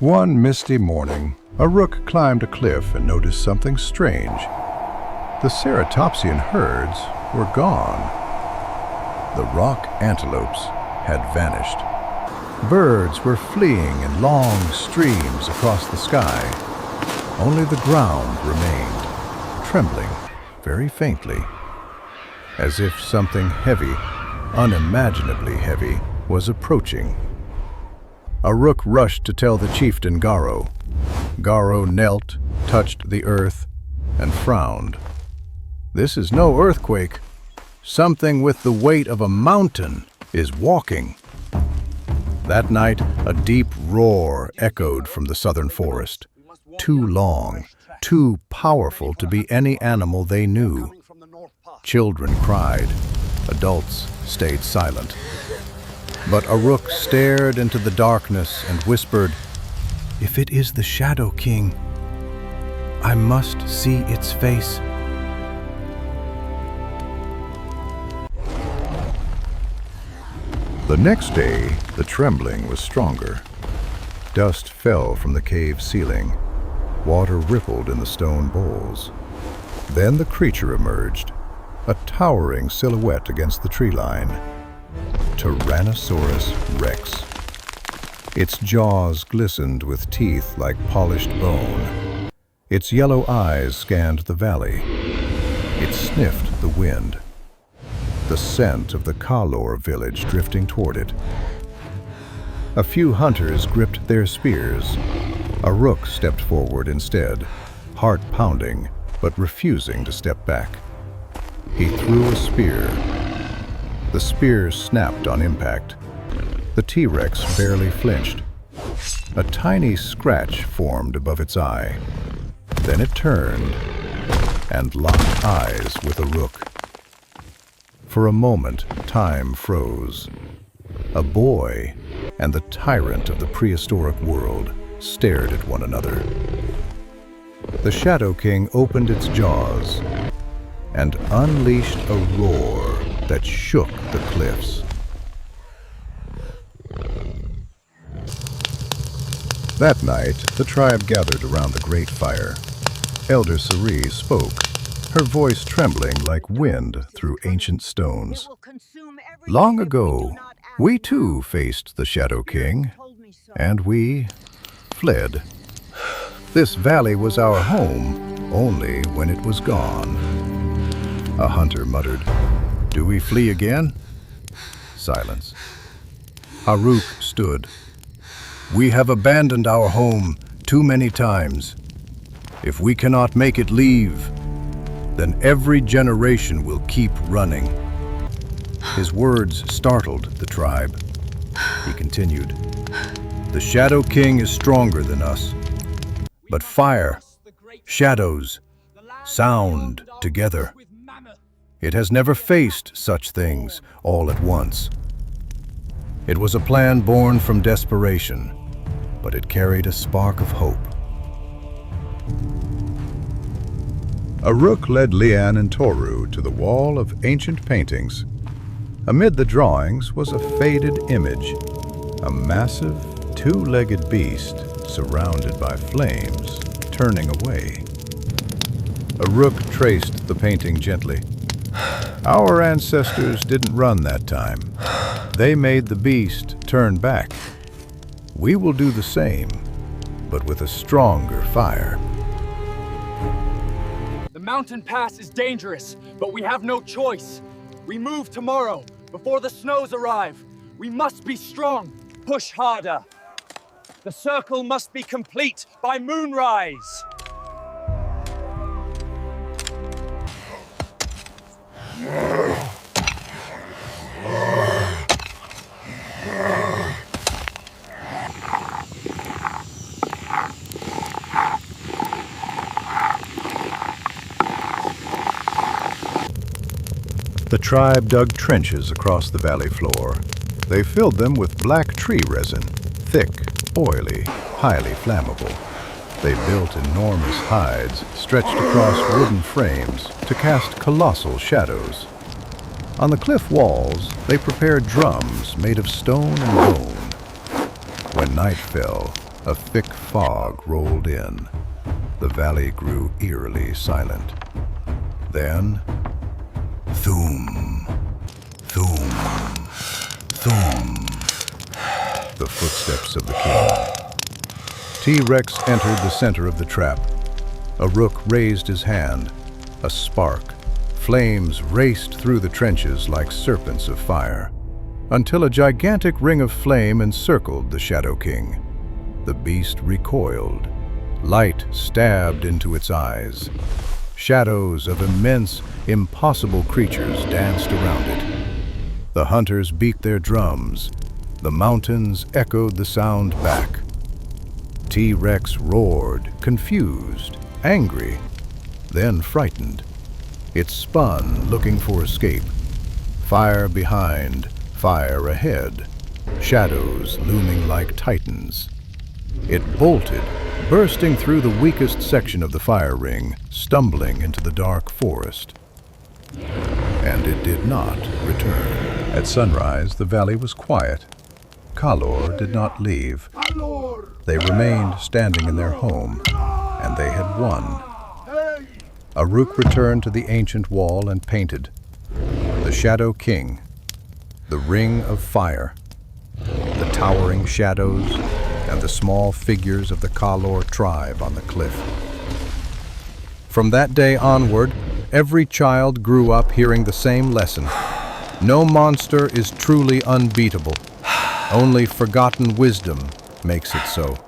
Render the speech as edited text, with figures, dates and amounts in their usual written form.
One misty morning, Aruk climbed a cliff and noticed something strange. The ceratopsian herds were gone. The rock antelopes had vanished. Birds were fleeing in long streams across the sky. Only the ground remained, trembling very faintly, as if something heavy, unimaginably heavy, was approaching. Aruk rushed to tell the chieftain Garo. Garo knelt, touched the earth, and frowned. "This is no earthquake. Something with the weight of a mountain is walking." That night, a deep roar echoed from the southern forest. Too long, too powerful to be any animal they knew. Children cried. Adults stayed silent. But Aruk stared into the darkness and whispered, "If it is the Shadow King, I must see its face." The next day, the trembling was stronger. Dust fell from the cave ceiling. Water rippled in the stone bowls. Then the creature emerged, a towering silhouette against the tree line. Tyrannosaurus Rex. Its jaws glistened with teeth like polished bone. Its yellow eyes scanned the valley. It sniffed the wind. The scent of the Ka-Lor village drifting toward it. A few hunters gripped their spears. Aruk stepped forward instead, heart pounding, but refusing to step back. He threw a spear. The spear snapped on impact. The T-Rex barely flinched. A tiny scratch formed above its eye. Then it turned and locked eyes with Aruk. For a moment, time froze. A boy and the tyrant of the prehistoric world stared at one another. The Shadow King opened its jaws and unleashed a roar that shook the cliffs. That night, the tribe gathered around the great fire. Elder Cerise spoke, her voice trembling like wind through ancient stones. "Long ago, we too faced the Shadow King, and we fled. This valley was our home only when it was gone." A hunter muttered, "Do we flee again?" Silence. Aruk stood. "We have abandoned our home too many times. If we cannot make it leave, then every generation will keep running." His words startled the tribe. He continued, "The Shadow King is stronger than us, but fire, shadows, sound together. It has never faced such things all at once. It was a plan born from desperation, but it carried a spark of hope." Aruk led Lian and Toru to the wall of ancient paintings. Amid the drawings was a faded image, a massive, two-legged beast surrounded by flames, turning away. Aruk traced the painting gently. "Our ancestors didn't run that time. They made the beast turn back. We will do the same, but with a stronger fire." "The mountain pass is dangerous, but we have no choice. We move tomorrow, before the snows arrive. We must be strong. Push harder. The circle must be complete by moonrise." The tribe dug trenches across the valley floor. They filled them with black tree resin, thick, oily, highly flammable. They built enormous hides stretched across wooden frames to cast colossal shadows. On the cliff walls, they prepared drums made of stone and bone. When night fell, A thick fog rolled in. The valley grew eerily silent. Then, thoom, thoom, thoom. The footsteps of the king. T-Rex entered the center of the trap. Aruk raised his hand. A spark. Flames raced through the trenches like serpents of fire, until a gigantic ring of flame encircled the Shadow King. The beast recoiled. Light stabbed into its eyes. Shadows of immense, impossible creatures danced around it. The hunters beat their drums. The mountains echoed the sound back. T-Rex roared, confused, angry, then frightened. It spun, looking for escape. Fire behind, fire ahead. Shadows looming like titans. It bolted, bursting through the weakest section of the fire ring, stumbling into the dark forest. And it did not return. At sunrise, the valley was quiet. Ka-Lor did not leave. They remained standing in their home, and they had won. Aruk returned to the ancient wall and painted the Shadow King, the Ring of Fire, the towering shadows, and the small figures of the Ka-Lor tribe on the cliff. From that day onward, every child grew up hearing the same lesson. No monster is truly unbeatable. Only forgotten wisdom makes it so.